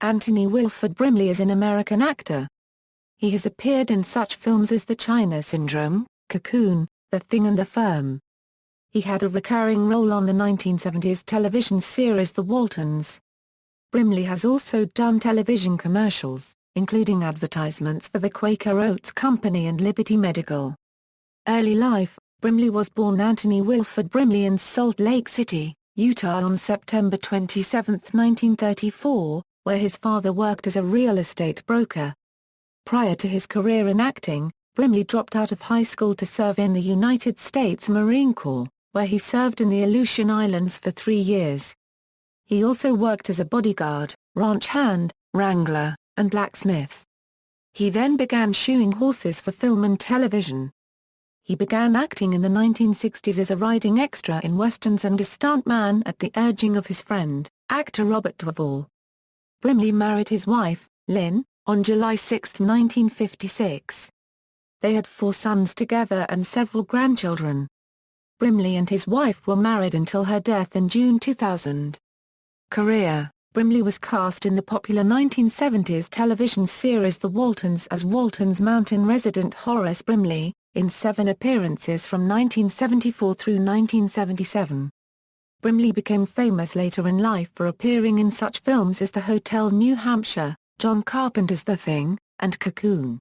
Anthony Wilford Brimley is an American actor. He has appeared in such films as The China Syndrome, Cocoon, The Thing and The Firm. He had a recurring role on the 1970s television series The Waltons. Brimley has also done television commercials, including advertisements for the Quaker Oats Company and Liberty Medical. Early life: Brimley was born Anthony Wilford Brimley in Salt Lake City, Utah on September 27, 1934, where his father worked as a real estate broker. Prior to his career in acting, Brimley dropped out of high school to serve in the United States Marine Corps, where he served in the Aleutian Islands for 3 years. He also worked as a bodyguard, ranch hand, wrangler, and blacksmith. He then began shoeing horses for film and television. He began acting in the 1960s as a riding extra in westerns and a stuntman at the urging of his friend, actor Robert Duvall. Brimley married his wife, Lynn, on July 6, 1956. They had 4 sons together and several grandchildren. Brimley and his wife were married until her death in June 2000. Career: Brimley was cast in the popular 1970s television series The Waltons as Walton's mountain resident Horace Brimley, in 7 appearances from 1974 through 1977. Brimley became famous later in life for appearing in such films as The Hotel New Hampshire, John Carpenter's The Thing, and Cocoon.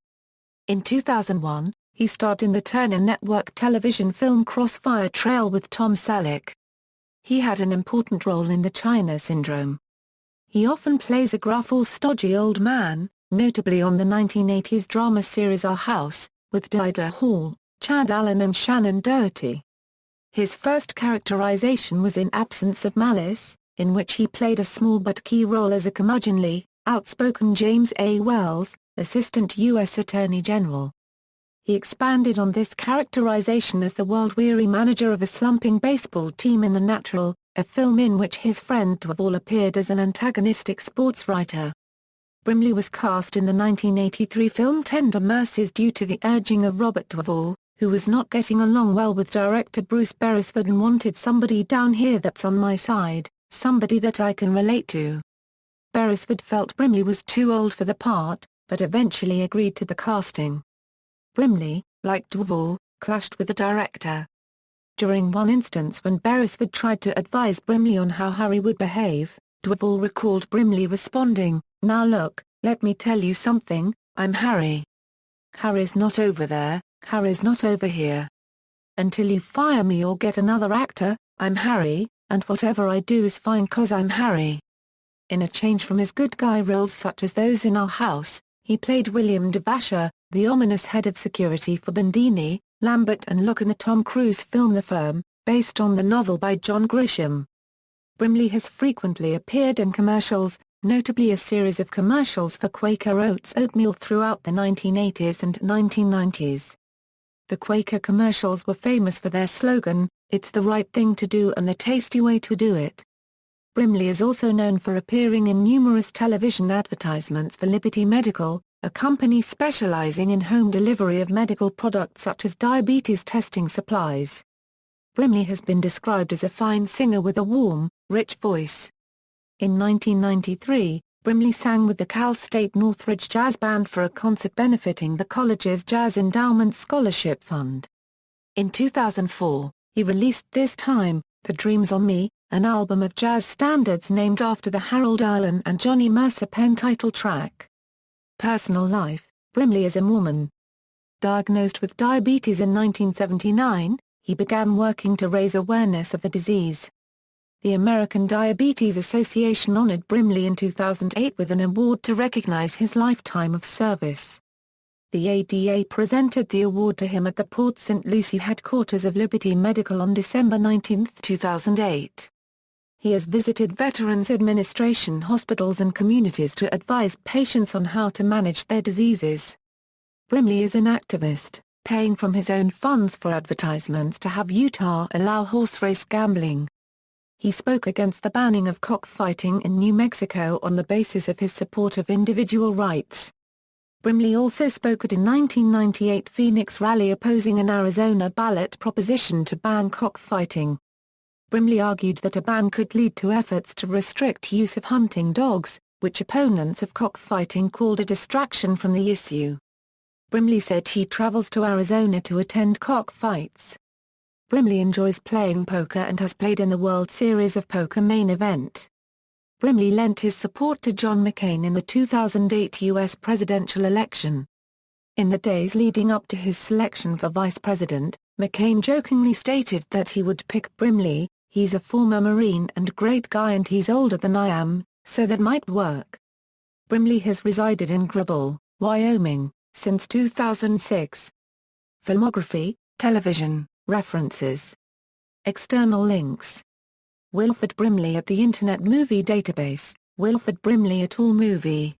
In 2001, he starred in the Turner Network television film Crossfire Trail with Tom Selleck. He had an important role in The China Syndrome. He often plays a gruff or stodgy old man, notably on the 1980s drama series Our House, with Dider Hall, Chad Allen and Shannon Doherty. His first characterization was in Absence of Malice, in which he played a small but key role as a curmudgeonly, outspoken James A. Wells, Assistant U.S. Attorney General. He expanded on this characterization as the world-weary manager of a slumping baseball team in The Natural, a film in which his friend Duvall appeared as an antagonistic sports writer. Brimley was cast in the 1983 film Tender Mercies due to the urging of Robert Duvall, who was not getting along well with director Bruce Beresford and wanted somebody down here that's on my side, somebody that I can relate to. Beresford felt Brimley was too old for the part, but eventually agreed to the casting. Brimley, like Duvall, clashed with the director. During one instance when Beresford tried to advise Brimley on how Harry would behave, Duvall recalled Brimley responding, "Now look, let me tell you something, I'm Harry. Harry's not over there, Harry's not over here. Until you fire me or get another actor, I'm Harry, and whatever I do is fine 'cause I'm Harry." In a change from his good guy roles such as those in Our House, he played William DeVasher, the ominous head of security for Bandini, Lambert and Locke in the Tom Cruise film The Firm, based on the novel by John Grisham. Brimley has frequently appeared in commercials, notably a series of commercials for Quaker Oats oatmeal throughout the 1980s and 1990s. The Quaker commercials were famous for their slogan, "It's the right thing to do and the tasty way to do it." Brimley is also known for appearing in numerous television advertisements for Liberty Medical, a company specializing in home delivery of medical products such as diabetes testing supplies. Brimley has been described as a fine singer with a warm, rich voice. In 1993, Brimley sang with the Cal State Northridge Jazz Band for a concert benefiting the college's Jazz Endowment Scholarship Fund. In 2004, he released This Time, The Dreams on Me, an album of jazz standards named after the Harold Arlen and Johnny Mercer pen title track. Personal life: Brimley is a Mormon. Diagnosed with diabetes in 1979, he began working to raise awareness of the disease. The American Diabetes Association honored Brimley in 2008 with an award to recognize his lifetime of service. The ADA presented the award to him at the Port St. Lucie headquarters of Liberty Medical on December 19, 2008. He has visited Veterans Administration hospitals and communities to advise patients on how to manage their diseases. Brimley is an activist, paying from his own funds for advertisements to have Utah allow horse race gambling. He spoke against the banning of cockfighting in New Mexico on the basis of his support of individual rights. Brimley also spoke at a 1998 Phoenix rally opposing an Arizona ballot proposition to ban cockfighting. Brimley argued that a ban could lead to efforts to restrict use of hunting dogs, which opponents of cockfighting called a distraction from the issue. Brimley said he travels to Arizona to attend cockfights. Brimley enjoys playing poker and has played in the World Series of Poker main event. Brimley lent his support to John McCain in the 2008 U.S. presidential election. In the days leading up to his selection for vice president, McCain jokingly stated that he would pick Brimley. "He's a former Marine and great guy and he's older than I am, so that might work." Brimley has resided in Gribble, Wyoming, since 2006. Filmography, television, references. External links. Wilford Brimley at the Internet Movie Database, Wilford Brimley et al. Movie.